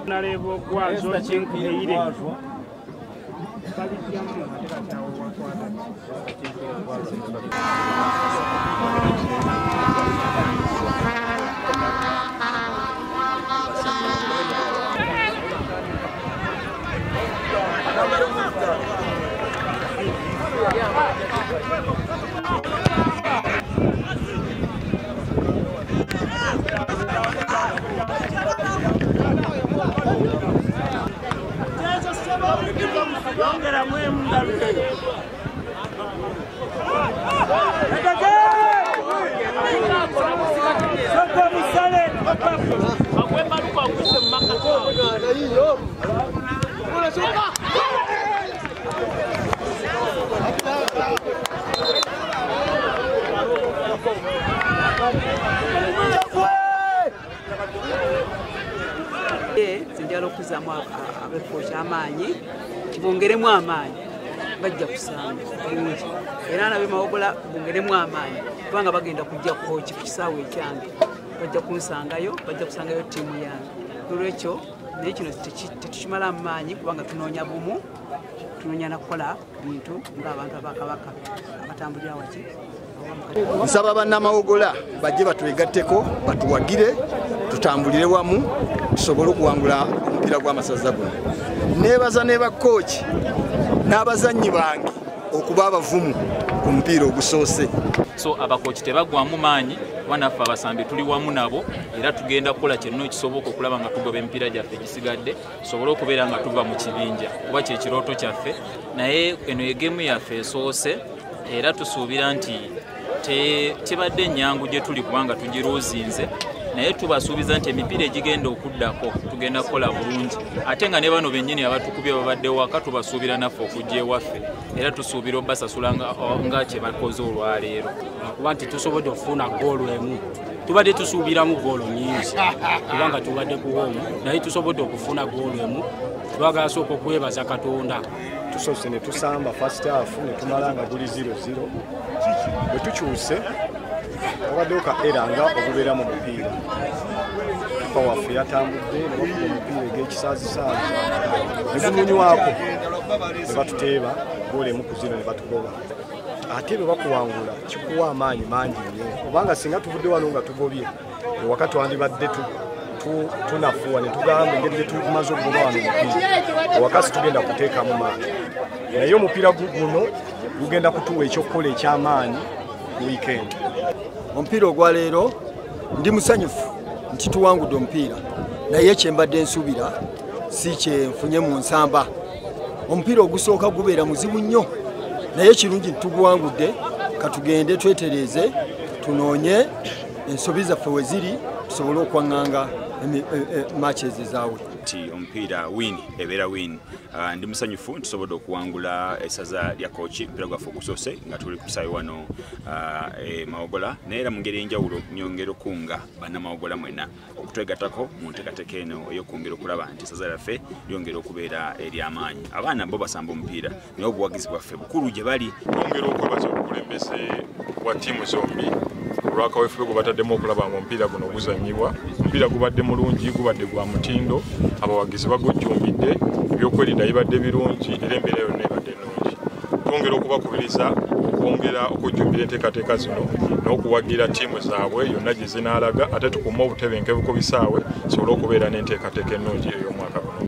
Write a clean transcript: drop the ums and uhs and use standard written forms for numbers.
Nalevo kwazo chinkuire Sinjalo kuzamu abefo kyamaanyi kibongeremu amaanyi bajja kusanga bulungi era nabe mawogola bongeremu amaanyi kubanga bagenda kujja kochi ku kisaawe ekyange bajja kunsangayo bajja kusangayo tiimu yange olwekyo naye kino tetukimala amaanyi kubanga tunoonya bumu tunoonya nakukola bintu ng'abantu abakabaka abatambulira waki nsaba bannamawogola bajje batwegatteko batuwagire tutambulire wamu tusobole okuwangula omupiira gw'amasaza guno neebaza ne bakooki n'abazannyi bange okuba abavumu ku mupiira ogusoose. So abakooki tebagwamu maanyi wanaffe abasambi tuli wamu nabo era tugenda kukola kyonna ekisoboka okulaba nga tugoba emipiira gyaffe gisigadde tusobole okubeera nga tuva mu kibinja kuba kyekirooto kyaffe naye eno egemu yaffe esoose era tusuubira nti tebadde ennyangu gye tuli kubanga tugiruuzinze naye tubasuubiza nti emipiira egigenda okuddako tugenda kukola bulungi ate nga ne bano bennyini abatukubye babadde waka tubasuubira naffe okujja ewaffe era tusuubira obbasasula nga kye bakoze olwaleero kuba nti tusobodde okufuna goolo emu tubadde tusuubiramu goolo nyingi kubanga tubadde kuwoomu naye tusobodde okufuna goolo emu twagala sooka okwebaza Katonda tusoose ne tusamba first half ne tumala nga guli 0-0 bwe tukyuse wabaddewo ka era nga okubeera mu mupiira kipa waffe yatambudde ne bakuba omupiira eg'ekisaazisaazi ne gunyunywako ne batuteeba goolo emu ku 0 ne batugoba ate bwe bakuwangula kikuwa amaanyi mangi nnyo kubanga singa tuvudde wano nga tugobye ewaka twandibadde tunafuwa ne tugamba engeri gye tumaze okugoba wano omupiira ewaka situgenda kuteekamu maanyi naye omupiira guno gugenda kutuwa ekyokukola ekyamaanyi ku wiikendi. Omupiira ogwa leero ndi musanyufu nti tuwangudde omupiira naye kyembadde nsuubira si kyenfunye mu nsamba. Omupiira ogusooka gubeera muzibu nnyo naye kirungi tuguwangudde katugende twetereeze tunoonye ensobi zaffe we ziri tusobole okwaŋŋanga matches ezaawe. Omupiira win ebeera win ndi musanyufu tusobodde okuwangula esaza lya kooki omupiira gwaffe ogusoose nga tuli kusaawe wano Mawogola naye era mu ngeri enjawulo nyongera okunga bannamawogola mwena okutwegattako mu nteekateeka eno ey'okwongera okulaba nti esaza lyaffe lyongera okubeera ery'amaanyi. Abaana bo basamba omupiira naye obuwagizi bwaffe bukulu gye bali. Nyongera okwebaza obukulembeze bwa ttiimu zombi olwakaweefube gwe bataddemu okulaba mu omupiira guno guzannyibwa. Omupiira gubadde mulungi gubadde gwa mutindo abawagizi bagujjumbidde ebyokwerinda bibadde birungi era embeera yonna ebadde ennungi. Twongera okubakubiriza okwongera okujjumbira enteekateeka zino n'okuwagira ttiimu zaabwe yonna gye zinaalaga ate tukume obutebenkevu ku bisaawe sobole okubeera n'enteekateeka ennungi eyo.